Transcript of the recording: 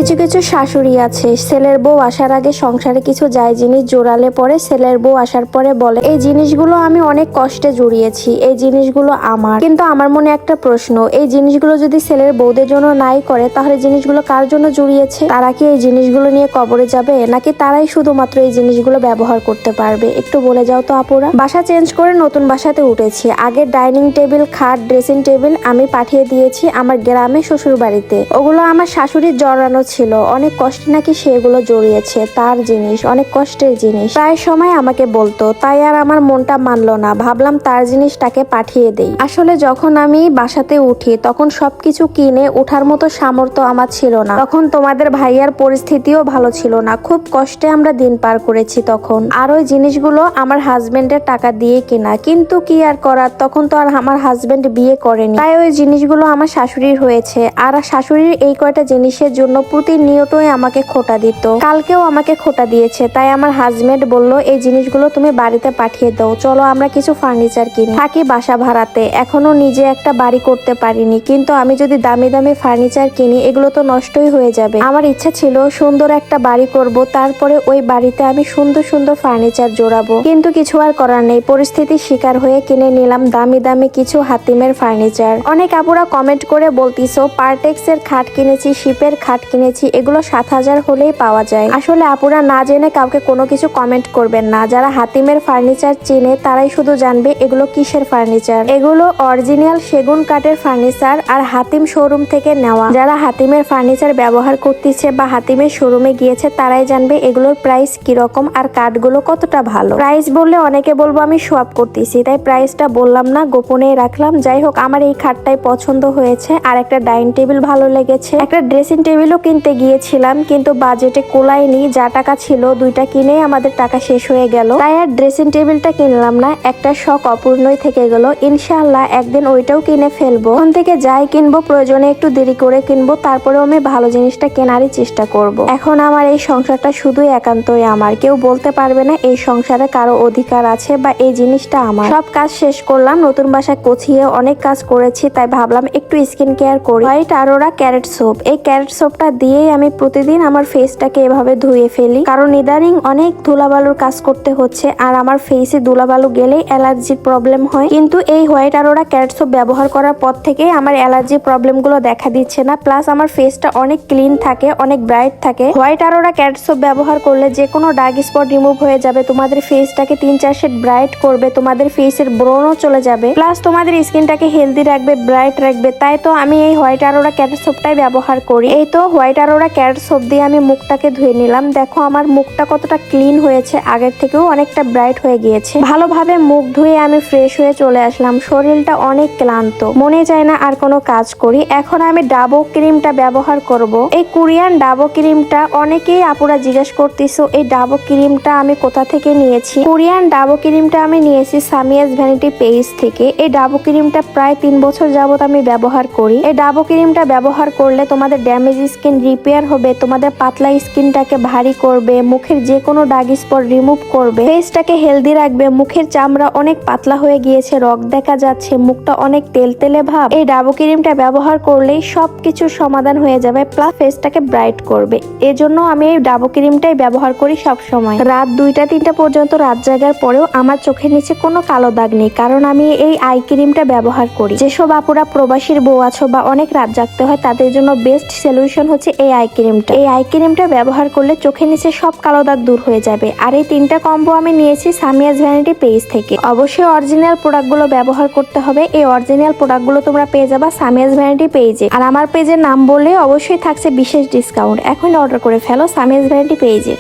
কিছু কিছু শাশুড়ি আছে ছেলের বউ আসার আগে সংসারে কিছু যায় জিনিস জোড়ালে পরে ছেলের বউ আসার পরে বলে এই জিনিসগুলো আমি অনেক কষ্টে জড়িয়েছি, এই জিনিসগুলো আমার। কিন্তু আমার মনে একটা প্রশ্ন, এই জিনিসগুলো যদি ছেলের বউদের জন্য নাই করে তাহলে জিনিসগুলো কার জন্য জড়িয়েছে? তারা কি এই জিনিসগুলো নিয়ে কবরে যাবে, নাকি তারাই শুধুমাত্র এই জিনিসগুলো ব্যবহার করতে পারবে? একটু বলে যাও তো আপুরা। বাসা চেঞ্জ করে নতুন বাসাতে উঠেছি। আগের ডাইনিং টেবিল, খাট, ড্রেসিং টেবিল আমি পাঠিয়ে দিয়েছি আমার গ্রামে শ্বশুর বাড়িতে। ওগুলো আমার শাশুড়ির জড়ানো ছিল, অনেক কষ্টে নাকি সেগুলো জড়িয়েছে, তার জিনিস, অনেক কষ্টের জিনিস। প্রায় সময় আমাকে বলতো, তাই আর আমার মনটা মানলো না, ভাবলাম তার জিনিসটাকে পাঠিয়ে দেই। আসলে যখন আমি বাসাতে উঠি তখন সবকিছু কিনে ওঠার মতো সামর্থ্য আমার ছিল না। তখন তোমাদের ভাইয়ার পরিস্থিতিও ভালো ছিল না, খুব কষ্টে আমরা দিন পার করেছি তখন। আর ওই জিনিসগুলো আমার হাজবেন্ডের টাকা দিয়ে কেনা, কিন্তু কি আর করার, তখন তো আর আমার হাজবেন্ড বিয়ে করেনি, তাই ওই জিনিসগুলো আমার শাশুড়ির হয়েছে। আর শাশুড়ির এই কয়টা জিনিসের জন্য প্রতিনিয়তই আমাকে খোটা দিত, কালকেও আমাকে খোটা দিয়েছে। তাই আমার হাজবেন্ড বলল এই জিনিসগুলো তুমি বাড়িতে পাঠিয়ে দাও, চলো আমরা কিছু ফার্নিচার কিনি, থাকি বাসা ভাড়াতে। এখনো নিজে একটা বাড়ি করতে পারিনি, কিন্তু আমি যদি দামি দামি ফার্নিচার কিনি এগুলো তো নষ্টই হয়ে যাবে। আমার ইচ্ছা ছিল সুন্দর একটা বাড়ি করব, তারপরে ওই বাড়িতে আমি সুন্দর সুন্দর ফার্নিচার জোড়াবো। কিন্তু কিছু আর করার নেই, পরিস্থিতির শিকার হয়ে কিনে নিলাম দামি দামি কিছু হাতিমের ফার্নিচার। অনেক আপুরা কমেন্ট করে বলতিছো পার্টেক্স এর খাট কিনেছি, শিপের খাট কিনেছি, এগুলো 7,000 হলেই পাওয়া যায়। আসলে আপুরা না জেনে কাউকে কোনো কিছু কমেন্ট করবেন না। যারা হাতিমের ফার্নিচার চিনে তারাই শুধু জানবে এগুলো কিসের ফার্নিচার। এগুলো অরিজিনাল সেগুন কাঠের ফার্নিচার আর হাতিম শোরুম থেকে নেওয়া। যারা হাতিমের ফার্নিচার ব্যবহার করতেছে বা হাতিমের শোরুমে গিয়েছে তারাই জানবে এগুলোর প্রাইস কিরকম আর কাঠগুলো কতটা ভালো। প্রাইস বললে অনেকে বলবো আমি শো আপ করতেছি, তাই প্রাইসটা বললাম না, গোপনেই রাখলাম। যাই হোক, আমার এই খাটটাই পছন্দ হয়েছে আর একটা ডাইনিং টেবিল ভালো লেগেছে। একটা ড্রেসিং টেবিলও কিনতে গিয়েছিলাম, কিন্তু বাজেটে কোলায়নি। যা টাকা ছিল দুইটা কিনেই আমাদের টাকা শেষ হয়ে গেল, তাই আর ড্রেসিং টেবিলটা কিনলাম না। একটা শখ অপূর্ণই থেকে গেল। ইনশাআল্লাহ একদিন ওইটাও কিনে ফেলবো। ওখান থেকে যাই কিনবো প্রয়োজনে একটু দেরি করে কিনবো, তারপরেও আমি ভালো জিনিসটা কেনারই চেষ্টা করব। এখন আমার এই সংসারটা শুধুই একান্তই আমার, কেউ বলতে পারবে না এই সংসারে কারো অধিকার আছে বা এই জিনিসটা আমার। সব কাজ শেষ করলাম, নতুন বাসায় গোছিয়ে অনেক কাজ করেছি, তাই ভাবলাম একটু স্কিন কেয়ার করি। হোয়াইট আরোরা ক্যারেট সোপ, এই ক্যারেট সোপটা দিয়েই আমি প্রতিদিন আমার ফেসটাকে এভাবে ধুয়ে ফেলি, কারণ ইদানিং অনেক ধুলাবালুর কাজ করতে হচ্ছে আর আমার ফেসে ধুলাবালু গেলেই অ্যালার্জির প্রবলেম হয়। কিন্তু এই হোয়াইট আরোরা ক্যারেট সোপ ব্যবহার করার পর থেকে আমার অ্যালার্জি প্রবলেম গুলো দেখা দিচ্ছে না, প্লাস আমার ফেসটা অনেক ক্লিন থাকে, অনেক ব্রাইট থাকে। হোয়াইট আরোরা ক্যারেট সোপ ব্যবহার করলে যে কোনো ডার্ক স্পট রিমুভ হয়ে যাবে, তোমাদের ফেসটাকে 3-4 শেড ব্রাইট করবে, তোমাদের ফেসের ব্রণও চলে যাবে, প্লাস তোমাদের স্কিনটাকে হেলদি রাখবে, ব্রাইট রাখবে। তাই তো আমি এই হোয়াইট আরোরা ক্যারেট সোপটাই ব্যবহার করি। এই তো হোয়াইট আরোরা ক্যারেট সোপ দিয়ে আমি মুখটাকে ধুয়ে নিলাম। দেখো আমার মুখটা কতটা ক্লিন হয়েছে, আগের থেকেও অনেকটা ব্রাইট হয়ে গিয়েছে। ভালোভাবে মুখ ধুয়ে আমি ফ্রেশ হয়ে চলে আসলাম। শরীরটা অনেক ক্লান্ত, মনে চায় না আর কোনো কাজ করি। এখন আমি ডাবো ক্রিমটা ব্যবহার করব। এই কোরিয়ান ডাবো ক্রিমটা অনেকেই আপুরা জিজ্ঞেস করতেছো এই ডাবো ক্রিমটা আমি কোথা থেকে নিয়েছি। কোরিয়ান ডাবো ক্রিমটা আমি নিয়েছি সামিয়াস ভ্যানিটি পেজ থেকে। এই ডাবো ক্রিমটা প্রায় 3 বছর যাবত আমি ব্যবহার করি। এই ডাবো ক্রিমটা ব্যবহার করলে তোমাদের ড্যামেজ স্কিন রিপেয়ার হবে, তোমাদের পাতলা স্কিনটাকে ভারী করবে, মুখের যে কোনো দাগ স্পট রিমুভ করবে, ফেসটাকে হেলদি রাখবে। মুখের চামড়া অনেক পাতলা হয়ে গিয়েছে, রগ দেখা যাচ্ছে, মুখটা অনেক তেলতেলে ভাব, এই ডাবো ক্রিমটা ব্যবহার করলেই সবকিছুর সমাধান হয়ে যাবে, প্লাস ফেসটাকে ব্রাইট করবে। এজন্য আমি এই ডাবো ক্রিমটাই ব্যবহার করি সব সময়। রাত 2-3 পর্যন্ত রাত জাগার পরেও আমার চোখের নিচে কোনো কালো দাগ নেই, কারণ আমি এই আই ক্রিমটা ব্যবহার করি। যেসব আপুরা প্রবাসীর বউ আছো বা অনেক রাত জাগতে হয় তাদের জন্য বেস্ট সলিউশন হচ্ছে এই আই ক্রিমটা। এই আই ক্রিমটা ব্যবহার করলে চোখের নিচে সব কালো দাগ দূর হয়ে যাবে। আর এই 3টা কম্বো আমি নিয়েছি সামিয়াস ভ্যানিটি পেজ থেকে। অবশ্যই অরিজিনাল প্রোডাক্টগুলো ব্যবহার করতে হবে। এই অরিজিনাল প্রোডাক্টগুলো তোমরা পেয়ে যাবা সামিয়াস ভ্যানিটি পেজে। আর আমার পেজের নাম বললে অবশ্যই থাকছে বিশেষ ডিসকাউন্ট। এখন অর্ডার করে ফেলো সামিয়াস ভ্যানিটি পেজে।